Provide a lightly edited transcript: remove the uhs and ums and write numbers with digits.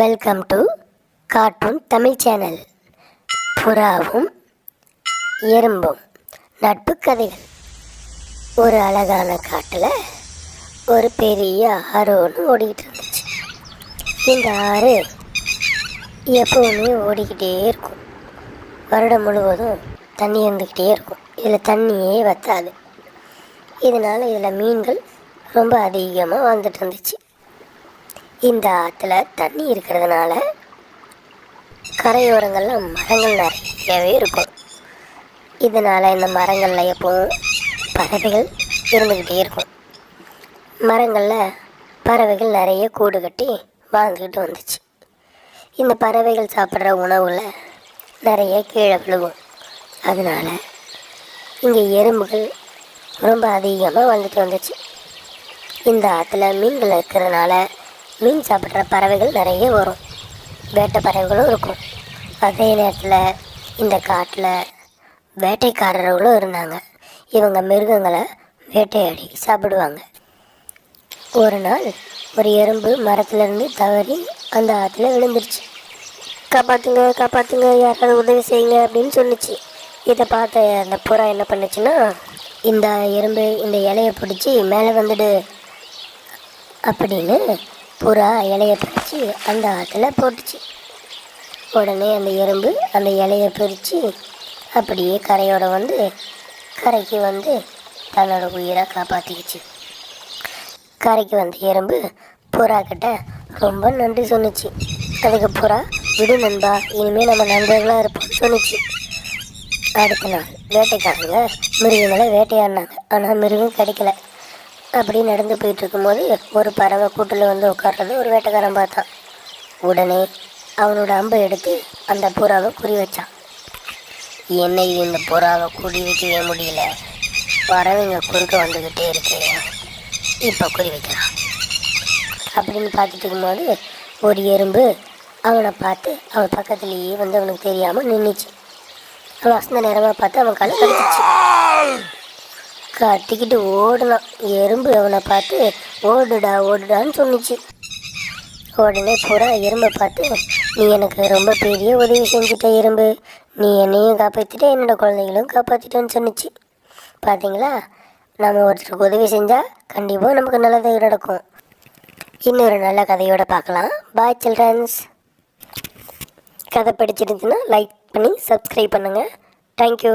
Welcome to cartoon Tamil channel. புறாவும் எறும்பும் நட்பு கதைகள். ஒரு அழகான காட்டில் ஒரு பெரிய ஆறு ஒன்று ஓடிக்கிட்டு இருந்துச்சு. இந்த ஆறு எப்பவுமே ஓடிக்கிட்டே இருக்கும். வருடம் முழுவதும் தண்ணி இருந்துக்கிட்டே இருக்கும். இதில் தண்ணியே வற்றாது. இதனால் இதில் மீன்கள் ரொம்ப அதிகமாக வாழ்ந்துட்டு இருந்துச்சு. இந்த ஆற்றுல தண்ணி இருக்கிறதுனால கரையோரங்களில் மரங்கள் நிறையவே இருக்கும். இதனால் இந்த மரங்களில் எப்போவும் பறவைகள் இருந்துக்கிட்டே இருக்கும். மரங்களில் பறவைகள் நிறைய கூடு கட்டி வாழ்ந்துக்கிட்டு வந்துச்சு. இந்த பறவைகள் சாப்பிட்ற உணவில் நிறைய கீழே விழுகும். அதனால் இங்கே எறும்புகள் ரொம்ப அதிகமாக வாழ்ந்துட்டு வந்துச்சு. இந்த ஆற்றுல மீன்கள் இருக்கிறதுனால மீன் சாப்பிட்ற பறவைகள் நிறைய வரும். வேட்டை பறவைகளும் இருக்கும். அதே நேரத்தில் இந்த காட்டில் வேட்டைக்காரர்களும் இருந்தாங்க. இவங்க மிருகங்களை வேட்டையாடி சாப்பிடுவாங்க. ஒரு நாள் ஒரு எறும்பு மரத்துலேருந்து தவறி அந்த ஆற்றுல விழுந்துருச்சு. காப்பாற்றுங்க காப்பாற்றுங்க, யாராவது உதவி செய்யுங்க அப்படின்னு சொன்னிச்சு. இதை பார்த்த அந்த புறா என்ன பண்ணுச்சுன்னா, இந்த எறும்பு இந்த இலையை பிடிச்சி மேலே வந்துடு அப்படின்னு புறா இலையை பிரித்து அந்த ஆற்றுல போட்டுச்சு. உடனே அந்த எறும்பு அந்த இலையை பிரித்து அப்படியே கரையோட வந்து கரைக்கு வந்து தன்னோட உயிரை காப்பாற்றிக்கிச்சு. கரைக்கு வந்த எறும்பு புறா கிட்ட ரொம்ப நன்றி சொன்னிச்சு. அதுக்கு புறா, விடு நண்பா, இனிமேல் நம்ம நண்பர்களாக இருப்போம்னு சொன்னிச்சு. அடுத்த நாள் வேட்டைக்காரங்க மிருகங்களை வேட்டையாடினாங்க. ஆனால் மிருகம் கிடைக்கல. அப்படி நடந்து போயிட்டு இருக்கும்போது ஒரு பறவை கூட்டில் வந்து உட்கார்றது ஒரு வேட்டைக்காரன் பார்த்தான். உடனே அவனோட அம்பை எடுத்து அந்த புறாவை குறி வச்சான். என்ன இது, இந்த புறாவை குறி வைக்கவே முடியல, பறவைங்க குறுக்க வந்துக்கிட்டே இருக்கு, இப்போ குறி வைக்கிறான் அப்படின்னு பார்த்துட்டு இருக்கும்போது ஒரு எறும்பு அவனை பார்த்து அவன் பக்கத்துலேயே வந்து அவனுக்கு தெரியாமல் நின்றுச்சு. அவன் வசந்த நேரமாக பார்த்து அவன் காலை கடிச்சிச்சு. கட்டிக்கிட்டு ஓடலாம். எறும்பு அவனை பார்த்து ஓடுடா ஓடுடான்னு சொன்னிச்சு. உடனே புறா எறும்பை பார்த்து, நீ எனக்கு ரொம்ப பெரிய உதவி செஞ்சுட்ட எறும்பு, நீ என்னையும் காப்பாற்றிட்ட, என்னோடய குழந்தைகளும் காப்பாற்றிட்டேன்னு சொன்னிச்சு. பார்த்தீங்களா, நம்ம ஒருத்தருக்கு உதவி செஞ்சால் கண்டிப்பாக நமக்கு நல்லது நடக்கும். இன்னொரு நல்ல கதையோடு பார்க்கலாம். பாய் சில்ட்ரன்ஸ். கதை பிடிச்சிருந்துச்சுன்னா லைக் பண்ணி சப்ஸ்கிரைப் பண்ணுங்கள். தேங்க்யூ.